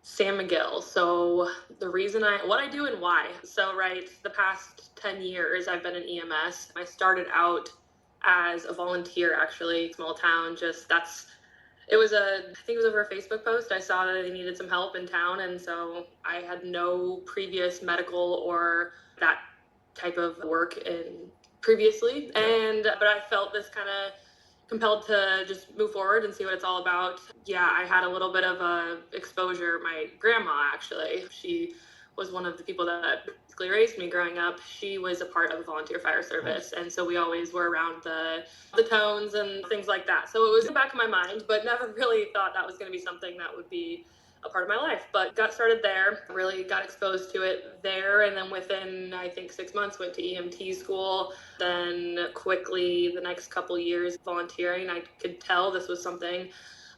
Sam Magill. So what I do and why. So, right, the past 10 years, I've been in EMS. I started out as a volunteer, actually, small town, I think it was over a Facebook post. I saw that they needed some help in town. And so I had no previous medical or that type of work in previously. But I felt this kind of compelled to just move forward and see what it's all about. Yeah, I had a little bit of a exposure. My grandma, actually, she was one of the people that basically raised me growing up. She was a part of a volunteer fire service, and so we always were around the tones and things like that. So it was in the back of my mind, but never really thought that was going to be something that would be a part of my life. But got started there, really got exposed to it there, and then within, I think, 6 months went to EMT school. Then quickly the next couple years volunteering. I could tell this was something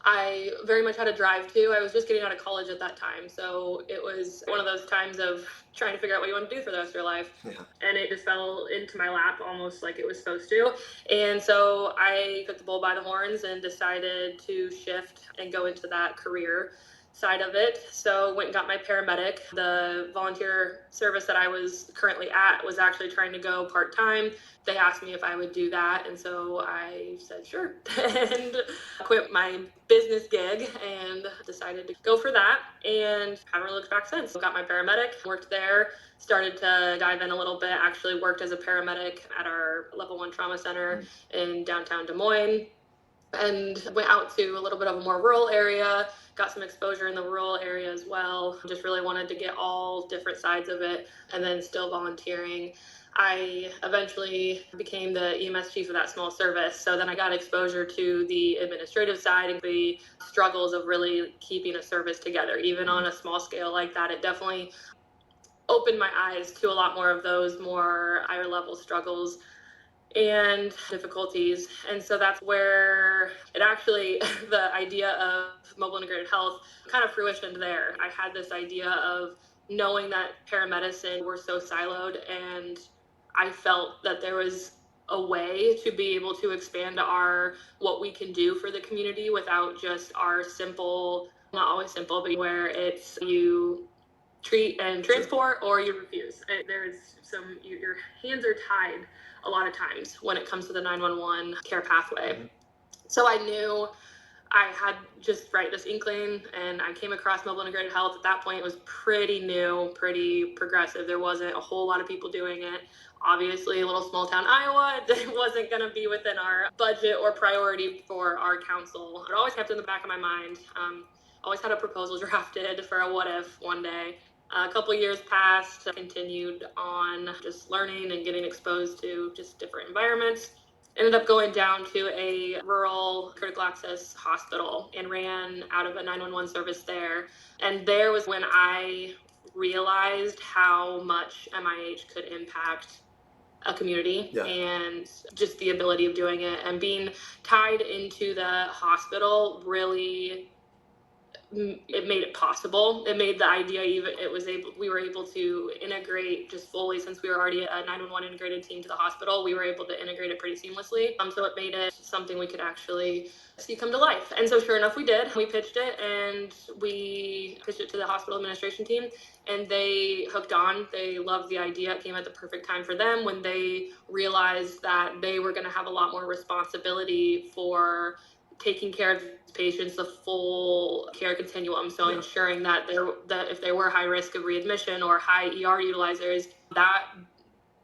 I very much had a drive to. I was just getting out of college at that time, so it was one of those times of trying to figure out what you want to do for the rest of your life. And it just fell into my lap almost like it was supposed to. And so I took the bull by the horns and decided to shift and go into that career side of it. So went and got my paramedic. The volunteer service that I was currently at was actually trying to go part-time. They asked me if I would do that, and so I said sure and quit my business gig and decided to go for that, and haven't really looked back since. Got my paramedic, worked there, started to dive in a little bit, actually worked as a paramedic at our level 1 trauma center in downtown Des Moines, and went out to a little bit of a more rural area, got some exposure in the rural area as well. Just really wanted to get all different sides of it, and then still volunteering. I eventually became the EMS chief of that small service, so then I got exposure to the administrative side and the struggles of really keeping a service together. Even on a small scale like that, it definitely opened my eyes to a lot more of those more higher level struggles and difficulties. And so that's where it actually, the idea of mobile integrated health kind of fruitioned there. I had this idea of knowing that paramedicine were so siloed, and I felt that there was a way to be able to expand what we can do for the community without just our simple, not always simple, but where it's you treat and transport or you refuse. Your hands are tied a lot of times when it comes to the 911 care pathway. So I knew I had just this inkling, and I came across mobile integrated health. At that point, it was pretty new, pretty progressive. There wasn't a whole lot of people doing it. Obviously, a little small town Iowa, it wasn't going to be within our budget or priority for our council. It always kept in the back of my mind. Always had a proposal drafted for a what if one day. A couple years passed, continued on just learning and getting exposed to just different environments. Ended up going down to a rural critical access hospital and ran out of a 911 service there. And there was when I realized how much MIH could impact a community, and just the ability of doing it and being tied into the hospital really, it made it possible. It made the idea we were able to integrate just fully, since we were already a 911 integrated team to the hospital. We were able to integrate it pretty seamlessly. So it made it something we could actually see come to life. And so sure enough, we did. We pitched it, and we pitched it to the hospital administration team, and they hooked on. They loved the idea. It came at the perfect time for them when they realized that they were going to have a lot more responsibility for taking care of patients, the full care continuum. So ensuring that if they were high risk of readmission or high ER utilizers, that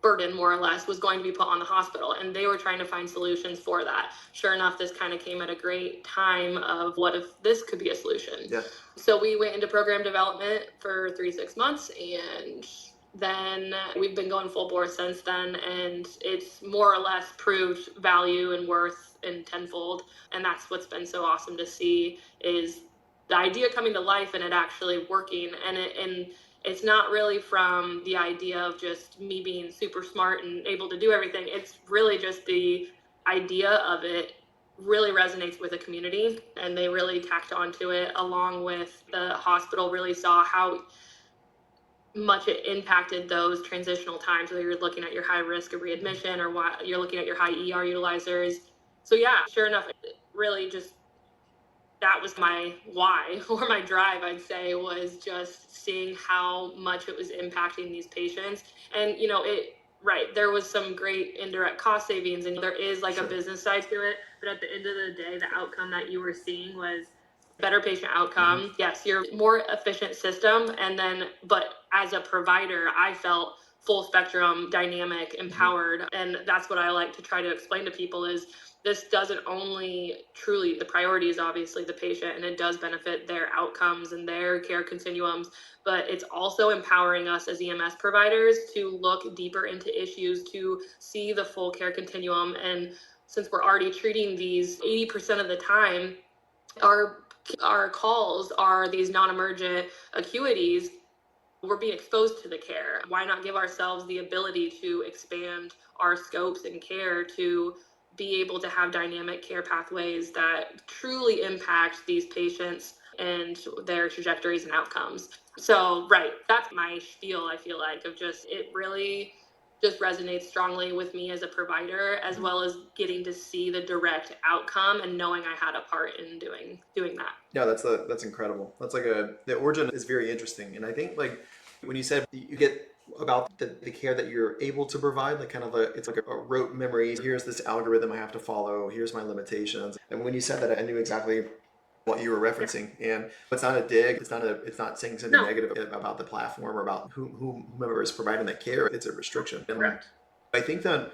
burden more or less was going to be put on the hospital, and they were trying to find solutions for that. Sure enough, this kind of came at a great time of what if this could be a solution. So we went into program development for 3 to 6 months, and then we've been going full bore since then, and it's more or less proved value and worth in tenfold. And that's what's been so awesome to see, is the idea coming to life and it actually working. And it's not really from the idea of just me being super smart and able to do everything. It's really just the idea of it really resonates with the community, and they really tacked onto it, along with the hospital really saw how much it impacted those transitional times, whether you're looking at your high risk of readmission or you're looking at your high ER utilizers. So yeah, sure enough, it really just that was my why or my drive, I'd say, was just seeing how much it was impacting these patients. And, right, there was some great indirect cost savings, and there is like a business side to it. But at the end of the day, the outcome that you were seeing was better patient outcome. Yes, you're more efficient system. And then, but as a provider, I felt full spectrum, dynamic, empowered. And that's what I like to try to explain to people is this doesn't only truly, the priority is obviously the patient, and it does benefit their outcomes and their care continuums, but it's also empowering us as EMS providers to look deeper into issues, to see the full care continuum. And since we're already treating these 80% of the time, our calls are these non-emergent acuities, we're being exposed to the care. Why not give ourselves the ability to expand our scopes and care to be able to have dynamic care pathways that truly impact these patients and their trajectories and outcomes? So, right, that's my spiel, I feel like, of just, it really just resonates strongly with me as a provider, as well as getting to see the direct outcome and knowing I had a part in doing that. Yeah, that's incredible. That's like the origin is very interesting. And I think like when you said you get about the care that you're able to provide, like kind of it's like a rote memory. Here's this algorithm I have to follow. Here's my limitations. And when you said that, I knew exactly what you were referencing. And it's not a dig. It's not saying something negative about the platform or about whomever is providing that care. It's a restriction. And Correct. I think that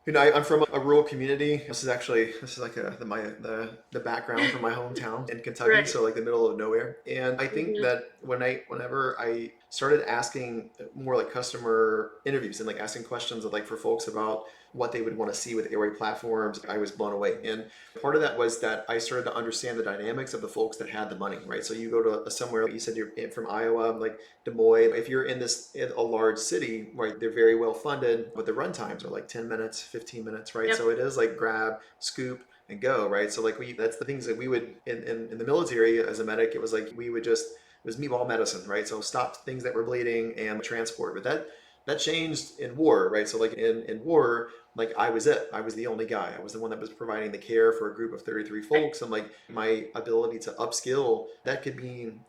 I'm from a rural community. This is like the background from my hometown in Kentucky, Right. so like the middle of nowhere. And I think that whenever I started asking more like customer interviews and like asking questions of like for folks about what they would want to see with airway platforms, I was blown away. And part of that was that I started to understand the dynamics of the folks that had the money, right? So you go to somewhere, you said you're from Iowa, like Des Moines. If you're in a large city, right, they're very well funded, but the run times are like 10 minutes, 15 minutes, right? Yep. So it is like grab, scoop, and go, right? So like that's the things that we would, in the military as a medic, it was like it was meatball medicine, right? So stop things that were bleeding and transport. But that changed in war, right? So like in war, like I was the only guy. I was the one that was providing the care for a group of 33 folks. And like my ability to upskill, that could mean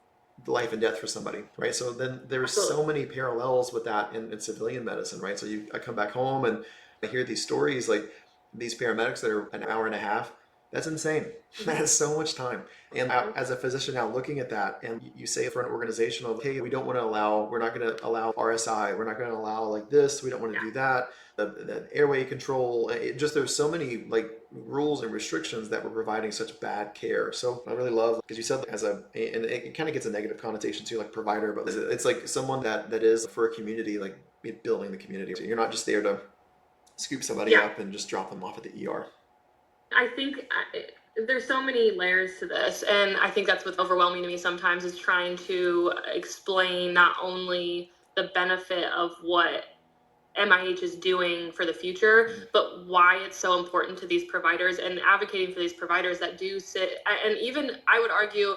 life and death for somebody, right? So then there's so many parallels with that in civilian medicine, right? So I come back home and I hear these stories, like these paramedics that are an hour and a half. That's insane. That is so much time. And as a physician now looking at that, and you say for an organization of, hey, we're not going to allow RSI. We're not going to allow like this. We don't want to do that. The airway control, there's so many like rules and restrictions that we're providing such bad care. So I really love, because you said and it kind of gets a negative connotation too, like provider, but it's like someone that is for a community, like building the community. So you're not just there to scoop somebody up and just drop them off at the ER. I think there's so many layers to this, and I think that's what's overwhelming to me sometimes, is trying to explain not only the benefit of what MIH is doing for the future, but why it's so important to these providers, and advocating for these providers that do sit, and even I would argue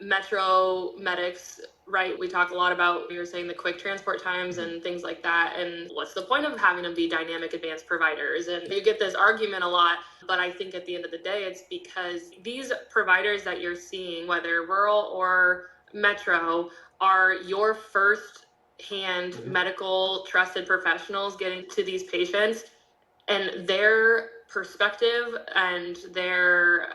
metro medics, right? We talk a lot about, you were saying, the quick transport times and things like that. And what's the point of having them be dynamic advanced providers? And you get this argument a lot, but I think at the end of the day, it's because these providers that you're seeing, whether rural or metro, are your first hand medical trusted professionals getting to these patients, and their perspective and their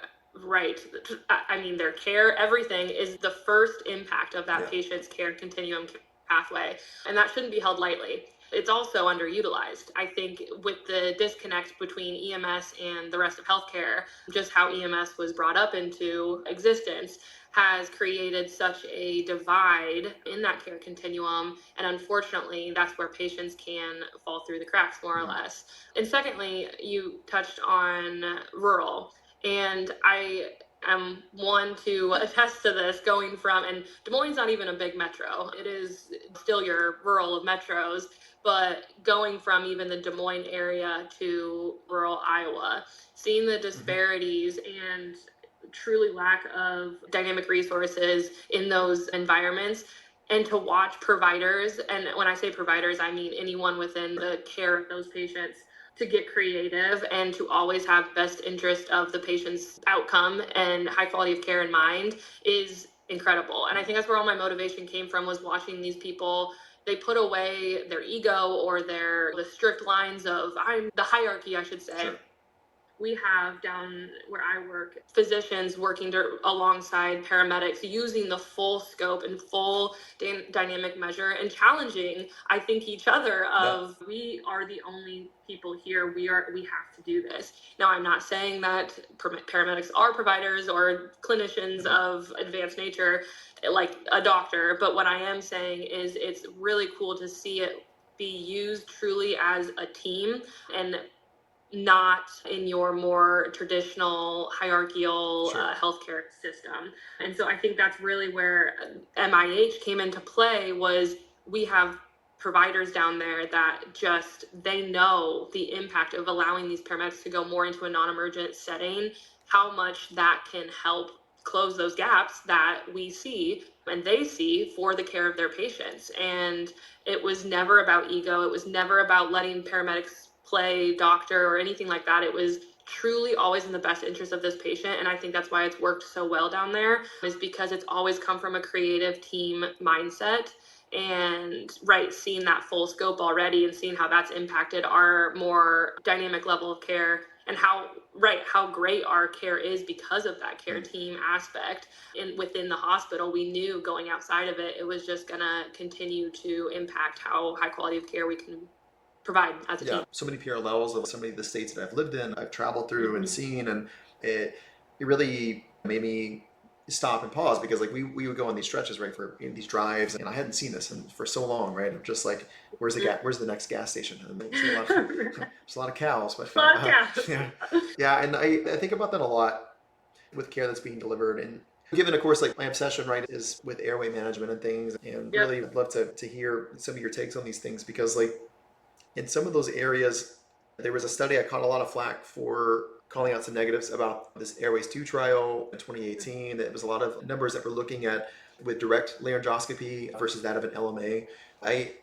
their care, everything is the first impact of that patient's care continuum pathway. And that shouldn't be held lightly. It's also underutilized. I think with the disconnect between EMS and the rest of healthcare, just how EMS was brought up into existence has created such a divide in that care continuum. And unfortunately, that's where patients can fall through the cracks, more or less. And secondly, you touched on rural. And I am one to attest to this, going from, and Des Moines is not even a big metro. It is still your rural of metros, but going from even the Des Moines area to rural Iowa, seeing the disparities and truly lack of dynamic resources in those environments, and to watch providers, and when I say providers, I mean anyone within the care of those patients, to get creative and to always have best interest of the patient's outcome and high quality of care in mind is incredible. And I think that's where all my motivation came from, was watching these people. They put away their ego or the strict lines of the hierarchy, I should say. Sure. We have down where I work physicians working alongside paramedics, using the full scope and full dynamic measure and challenging, I think, each other of, we are the only people here. We have to do this. Now, I'm not saying that paramedics are providers or clinicians of advanced nature like a doctor, but what I am saying is it's really cool to see it be used truly as a team and not in your more traditional hierarchical healthcare system. And so I think that's really where MIH came into play, was we have providers down there that just, they know the impact of allowing these paramedics to go more into a non-emergent setting, how much that can help close those gaps that we see and they see for the care of their patients. And it was never about ego. It was never about letting paramedics play doctor or anything like that. It was truly always in the best interest of this patient. And I think that's why it's worked so well down there, is because it's always come from a creative team mindset. And seeing that full scope already and seeing how that's impacted our more dynamic level of care, and how great our care is because of that care team aspect. And within the hospital, we knew going outside of it, it was just gonna continue to impact how high quality of care we can provide as a team. So many parallels of so many of the states that I've lived in, I've traveled through and seen, and it really made me stop and pause, because like we would go on these stretches, for these drives, and I hadn't seen this for so long, I'm just like, where's the next gas station? And there's a lot of cows, but and I think about that a lot with care that's being delivered. And given, of course, like my obsession, is with airway management and things, and really would love to hear some of your takes on these things, because like in some of those areas, there was a study I caught a lot of flack for calling out some negatives about this Airways 2 trial in 2018. It was a lot of numbers that we're looking at with direct laryngoscopy versus that of an LMA. I,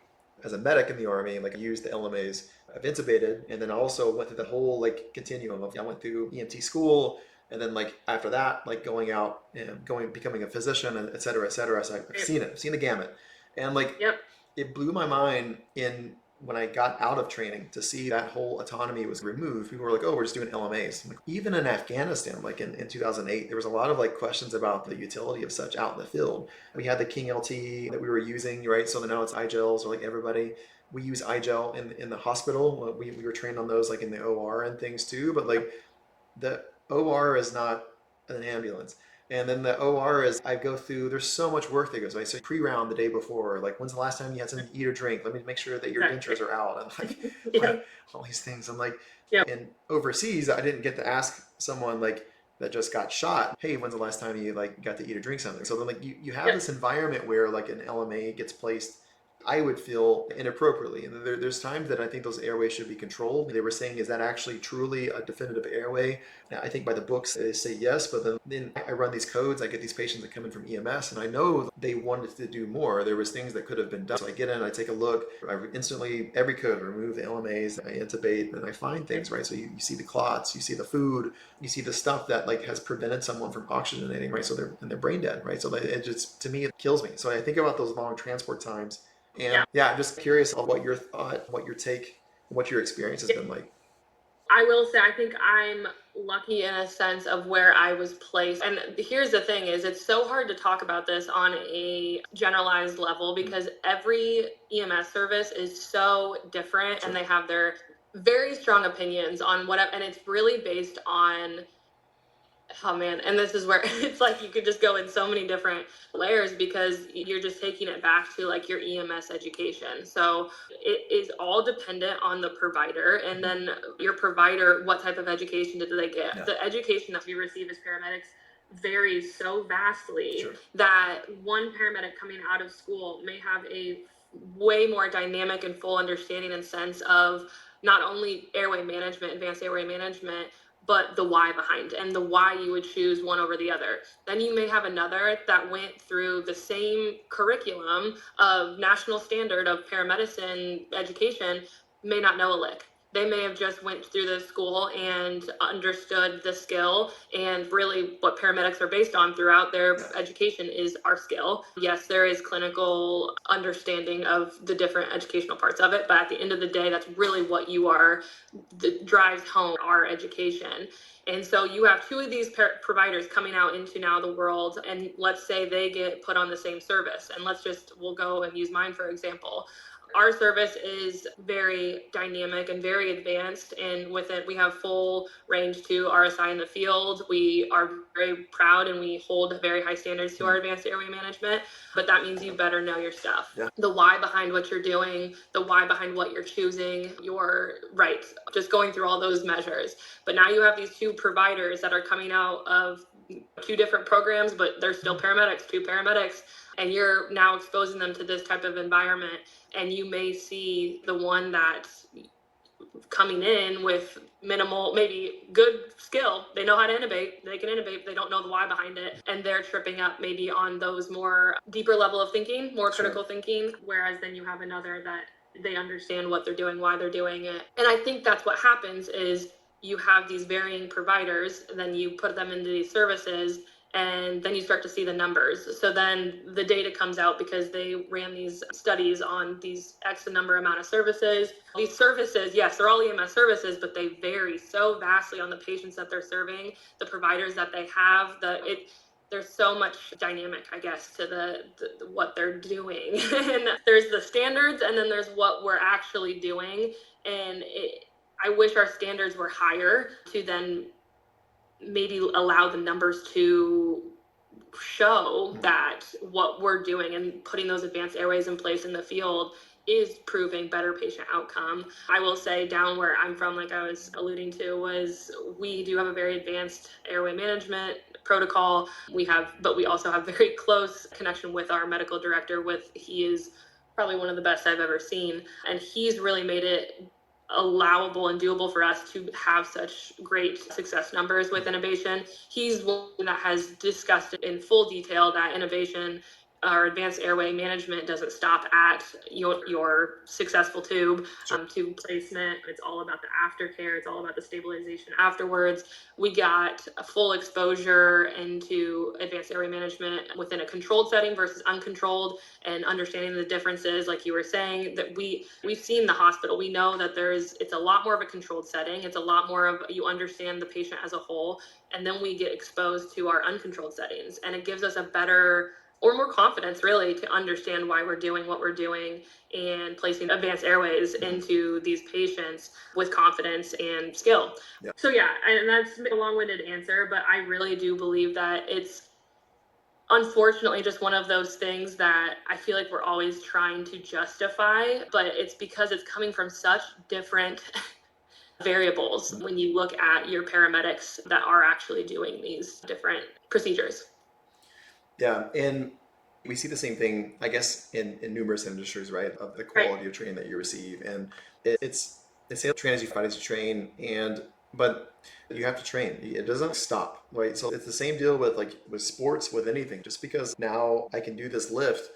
as a medic in the Army, I used the LMAs. I've intubated, and then I also went through the whole continuum of, I went through EMT school, and then after that, going out and becoming a physician, and et cetera, et cetera. So I've seen it. I've seen the gamut. And it blew my mind when I got out of training to see that whole autonomy was removed. People were like, oh, we're just doing LMAs. Even in Afghanistan, in 2008, there was a lot of questions about the utility of such out in the field. We had the King LT that we were using, So now it's iGels, or everybody. We use iGel in the hospital. We were trained on those in the OR and things too, but the OR is not an ambulance. And then the OR is, I go through, there's so much work that goes, So pre-round the day before, when's the last time you had something to eat or drink? Let me make sure that your dentures are out. And all these things. I'm and overseas, I didn't get to ask someone that just got shot, hey, when's the last time you got to eat or drink something? So then you have this environment where an LMA gets placed, I would feel, inappropriately. And there's times that I think those airways should be controlled. They were saying, is that actually truly a definitive airway? Now, I think by the books they say yes, but then I run these codes. I get these patients that come in from EMS, and I know they wanted to do more. There was things that could have been done. So I get in, I take a look, I instantly, every code, remove the LMAs, I intubate, and I find things, So you see the clots, you see the food, you see the stuff that has prevented someone from oxygenating, So they're brain dead, So it just, to me, it kills me. So I think about those long transport times. And I'm just curious of what your thought, what your take, what your experience has been like. I will say, I think I'm lucky in a sense of where I was placed. And here's the thing is, it's so hard to talk about this on a generalized level, because every EMS service is so different, and they have their very strong opinions on whatever, and it's really based on, oh man, and this is where it's you could just go in so many different layers, because you're just taking it back to your EMS education. So it is all dependent on the provider, and then your provider, what type of education did they get? The education that we receive as paramedics varies so vastly that one paramedic coming out of school may have a way more dynamic and full understanding and sense of not only airway management, advanced airway management, but the why behind, and the why you would choose one over the other. Then you may have another that went through the same curriculum of national standard of paramedicine education, may not know a lick. They may have just went through the school and understood the skill, and really what paramedics are based on throughout their education is our skill. Yes, there is clinical understanding of the different educational parts of it, but at the end of the day, that's really what you are, that drives home our education. And so you have two of these providers coming out into now the world, and let's say they get put on the same service. And we'll go and use mine for example. Our service is very dynamic and very advanced, and with it, we have full range to RSI in the field. We are very proud and we hold very high standards to our advanced airway management, but that means you better know your stuff. Yeah. The why behind what you're doing, the why behind what you're choosing, your right, just going through all those measures. But now you have these two providers that are coming out of two different programs, but they're still paramedics, two paramedics, and you're now exposing them to this type of environment. And you may see the one that's coming in with minimal, maybe good skill. They know how to intubate. They can intubate, but they don't know the why behind it. And they're tripping up maybe on those more deeper level of thinking, more critical thinking. Whereas then you have another that they understand what they're doing, why they're doing it. And I think that's what happens is you have these varying providers, and then you put them into these services, and then you start to see the numbers. So then the data comes out because they ran these studies on these X number amount of services. These services, yes, they're all EMS services, but they vary so vastly on the patients that they're serving, the providers that they have, there's so much dynamic, I guess, to the what they're doing. And there's the standards, and then there's what we're actually doing. And I wish our standards were higher to then maybe allow the numbers to show that what we're doing and putting those advanced airways in place in the field is proving better patient outcome. I will say down where I'm from, like I was alluding to, was we do have a very advanced airway management protocol. But we also have very close connection with our medical director. He is probably one of the best I've ever seen. And he's really made it allowable and doable for us to have such great success numbers with innovation. He's one that has discussed in full detail that innovation or advanced airway management doesn't stop at your successful tube placement. It's all about the aftercare. It's all about the stabilization afterwards. We got a full exposure into advanced airway management within a controlled setting versus uncontrolled, and understanding the differences, like you were saying, that we've seen the hospital. We know that it's a lot more of a controlled setting. It's a lot more of, you understand the patient as a whole, and then we get exposed to our uncontrolled settings, and it gives us a better or more confidence really to understand why we're doing what we're doing and placing advanced airways into these patients with confidence and skill. Yeah. So yeah, and that's a long-winded answer, but I really do believe that it's unfortunately just one of those things that I feel like we're always trying to justify, but it's because it's coming from such different variables when you look at your paramedics that are actually doing these different procedures. Yeah, and we see the same thing, I guess, in numerous industries, right? Of the quality of training that you receive, and it's train as you fight as you train, but you have to train. It doesn't stop, right? So it's the same deal with sports, with anything. Just because now I can do this lift,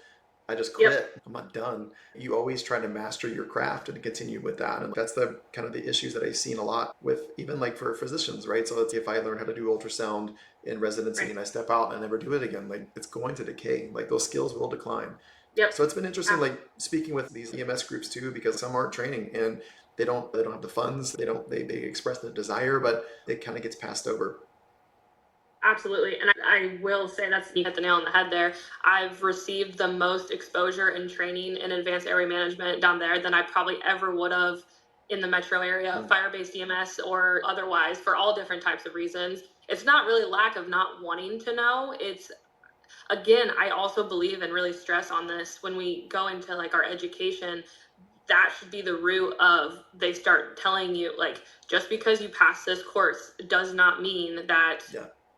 I just quit. Yep. I'm not done. You always try to master your craft and continue with that. And that's the kind of the issues that I've seen a lot with, even like for physicians, right? So let's say if I learn how to do ultrasound in residency and I step out and I never do it again, like it's going to decay. Like those skills will decline. Yep. So it's been interesting, like speaking with these EMS groups too, because some aren't training and they don't have the funds. They express the desire, but it kind of gets passed over. Absolutely. And I will say you hit the nail on the head there. I've received the most exposure and training in advanced airway management down there than I probably ever would have in the metro area, fire-based EMS or otherwise, for all different types of reasons. It's not really lack of not wanting to know. It's, again, I also believe and really stress on this when we go into like our education, that should be the root of, they start telling you like, just because you pass this course does not mean that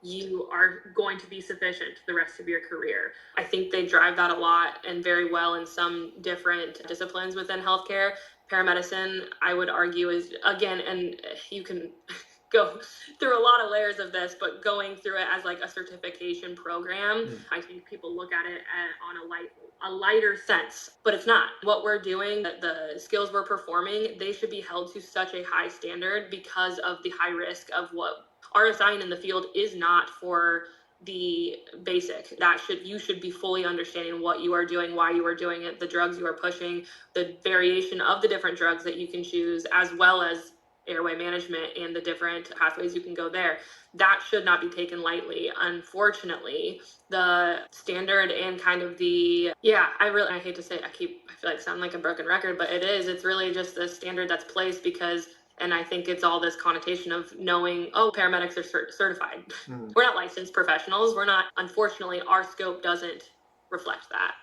you are going to be sufficient the rest of your career. I think they drive that a lot and very well in some different disciplines within healthcare. Paramedicine, I would argue, is, again, and you can go through a lot of layers of this, but going through it as like a certification program, I think people look at it on a a lighter sense, but it's not. What we're doing, the skills we're performing, they should be held to such a high standard because of the high risk of what our assignment in the field is not for the basic. You should be fully understanding what you are doing, why you are doing it, the drugs you are pushing, the variation of the different drugs that you can choose, as well as airway management and the different pathways you can go there. That should not be taken lightly. Unfortunately, the standard and kind of I hate to say it, I feel like I sound like a broken record, but it's really just the standard that's placed because, and I think it's all this connotation of knowing, oh, paramedics are certified. We're not licensed professionals. Unfortunately, our scope doesn't reflect that.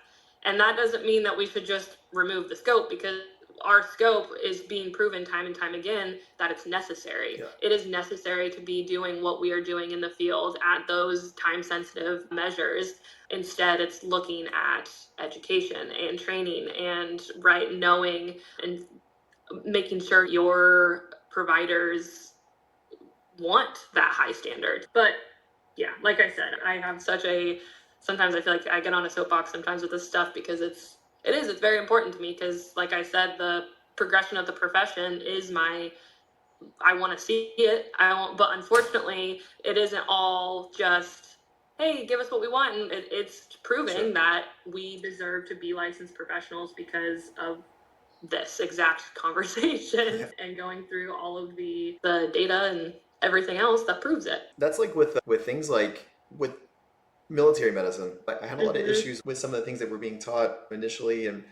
And that doesn't mean that we should just remove the scope, because our scope is being proven time and time again that it's necessary. Yeah. It is necessary to be doing what we are doing in the field at those time sensitive measures. Instead, it's looking at education and training and knowing and making sure your providers want that high standard. But yeah, like I said, I have sometimes I feel like I get on a soapbox sometimes with this stuff because it's very important to me, because like I said, the progression of the profession is I want to see it. But unfortunately, it isn't all just, hey, give us what we want. And it's proving that we deserve to be licensed professionals because of this exact conversation and going through all of the data and everything else that proves it. That's like with things like with military medicine. I had a lot of issues with some of the things that were being taught initially, and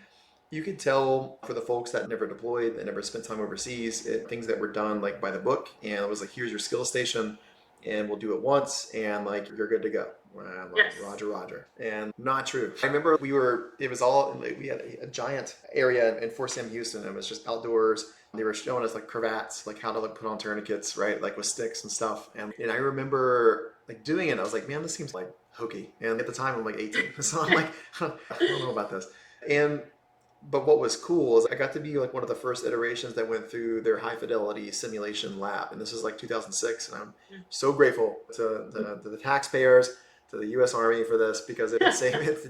you could tell for the folks that never deployed, that never spent time overseas, things that were done like by the book, and it was like, here's your skill station, and we'll do it once, and like you're good to go. Like, Roger. And not true. I remember we had a giant area in Fort Sam Houston, and it was just outdoors. They were showing us like cravats, like how to like put on tourniquets, right? Like with sticks and stuff. And I remember like doing it. I was like, man, this seems like hokey. And at the time I'm like 18. So I'm like, I don't know about this. But what was cool is I got to be like one of the first iterations that went through their high fidelity simulation lab. And this is like 2006. And I'm so grateful to the taxpayers, to the U.S. Army for this, because it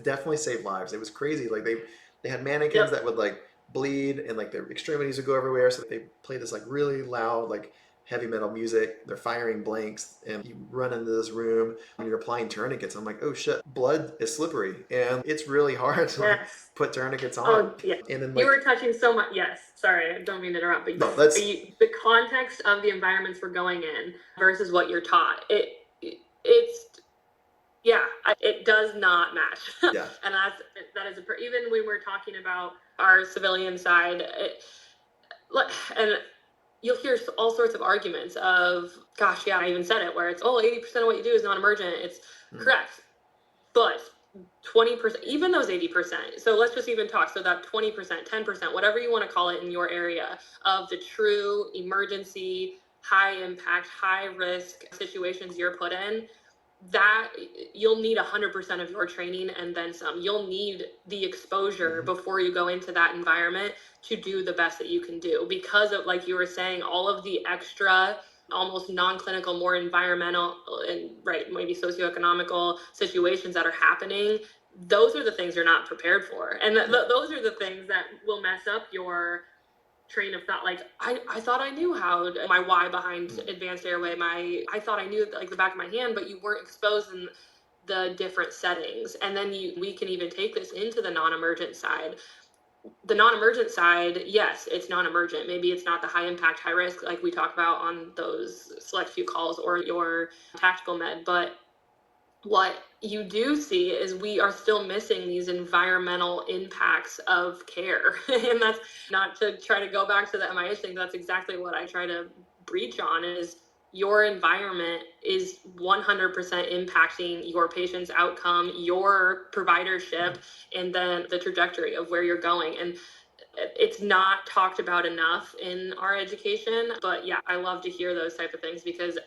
definitely saved lives. It was crazy. Like they had mannequins that would like bleed, and like their extremities would go everywhere. So they played this like really loud, like heavy metal music. They're firing blanks, and you run into this room and you're applying tourniquets. I'm like, oh shit, blood is slippery, and it's really hard to like, put tourniquets on. Oh, yeah. And then, like, you were touching so much. Yes, sorry, I don't mean to interrupt, but the context of the environments we're going in versus what you're taught. It does not match. Yeah. And even when we're talking about our civilian side, and you'll hear all sorts of arguments of, gosh, yeah, I even said it, where it's, 80% of what you do is non-emergent. It's correct. But 20%, even those 80%, so let's just even talk, so that 20%, 10%, whatever you want to call it in your area, of the true emergency, high impact, high risk situations you're put in, that you'll need 100% of your training and then some. You'll need the exposure before you go into that environment to do the best that you can do, because of, like you were saying, all of the extra, almost non-clinical, more environmental and maybe socioeconomical situations that are happening. Those are the things you're not prepared for, and those are the things that will mess up your train of thought. Like I thought I knew how my why behind advanced airway, I thought I knew it like the back of my hand, but you weren't exposed in the different settings. And then we can even take this into the non-emergent side. The non-emergent side, yes, it's non-emergent. Maybe it's not the high impact, high risk like we talk about on those select few calls or your tactical med, but what you do see is we are still missing these environmental impacts of care. And that's not to try to go back to the MIH thing. That's exactly what I try to breach on, is your environment is 100% impacting your patient's outcome, your providership, and then the trajectory of where you're going. And it's not talked about enough in our education. But yeah, I love to hear those type of things, because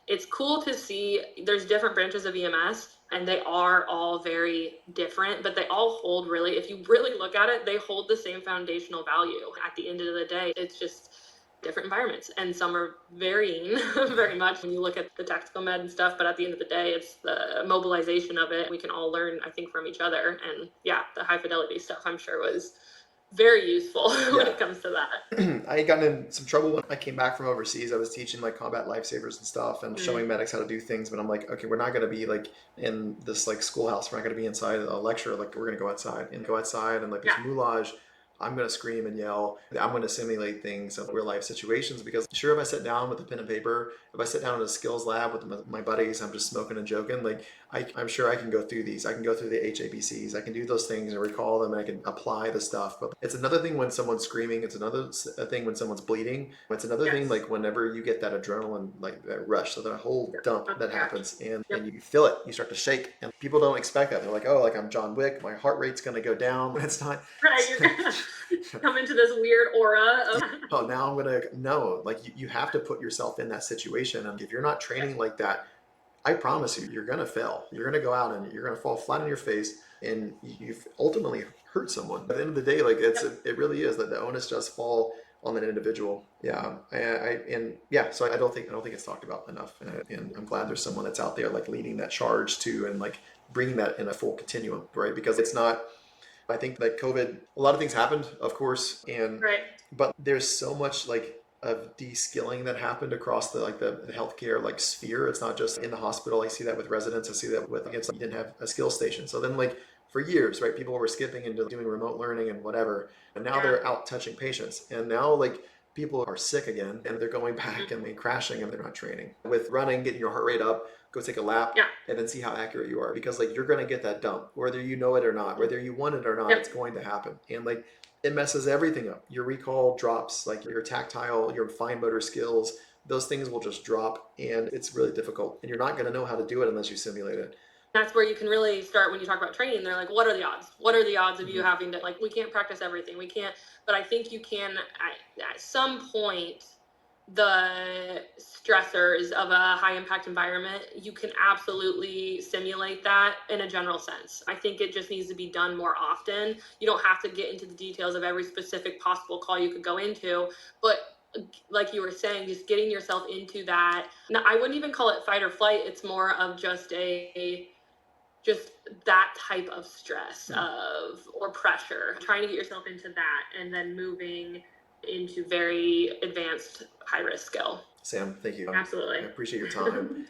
it's cool to see there's different branches of EMS, and they are all very different, but they all hold, really, if you really look at it, they hold the same foundational value at the end of the day. It's just, different environments, and some are varying very much when you look at the tactical med and stuff. But at the end of the day, it's the mobilization of it. We can all learn, I think, from each other. And yeah, the high fidelity stuff, I'm sure, was very useful when it comes to that. I got in some trouble when I came back from overseas. I was teaching like combat lifesavers and stuff and showing medics how to do things. But I'm like, okay, we're not going to be like in this like schoolhouse. We're not going to be inside a lecture. Like we're going to go outside and like this moulage. I'm going to scream and yell. I'm going to simulate things of real life situations because sure, if I sit down with a pen and paper, if I sit down in a skills lab with my buddies, I'm just smoking and joking. Like I'm sure I can go through these. I can go through the HABCs. I can do those things and recall them and I can apply the stuff. But it's another thing when someone's screaming. It's another thing when someone's bleeding. It's another thing like whenever you get that adrenaline, like that rush, so that whole dump that happens and you feel it. You start to shake and people don't expect that. They're like, oh, like I'm John Wick. My heart rate's going to go down. It's not. Right, you're gonna come into this weird aura of oh, now I'm gonna no. Like you have to put yourself in that situation, and if you're not training like that, I promise you, you're gonna fail. You're gonna go out and you're gonna fall flat on your face, and you've ultimately hurt someone. At the end of the day, like it really is that the onus does fall on an individual. Yeah, so I don't think it's talked about enough, and I'm glad there's someone that's out there like leading that charge too, and like bringing that in a full continuum, right? Because it's not. I think that COVID, a lot of things happened, of course, but there's so much like of de-skilling that happened across the healthcare like sphere. It's not just in the hospital. I see that with residents. I see that with you didn't have a skill station. So then like for years, right, people were skipping into doing remote learning and whatever, and now they're out touching patients, and now like people are sick again and they're going back and they're crashing and they're not training. With running, getting your heart rate up, go take a lap and then see how accurate you are, because like you're going to get that dump whether you know it or not, whether you want it or not. It's going to happen, and like it messes everything up. Your recall drops, like your tactile, your fine motor skills, those things will just drop, and it's really difficult, and you're not going to know how to do it unless you simulate it. That's where you can really start. When you talk about training, they're like, what are the odds? What are the odds of you having to, like, we can't practice everything. We can't, but I think you can at some point. The stressors of a high impact environment, you can absolutely simulate that in a general sense. I think it just needs to be done more often. You don't have to get into the details of every specific possible call you could go into, but like you were saying, just getting yourself into that. Now, I wouldn't even call it fight or flight. It's more of just that type of stress or pressure, trying to get yourself into that and then moving into very advanced high risk skill. Sam, thank you. Absolutely. I appreciate your time.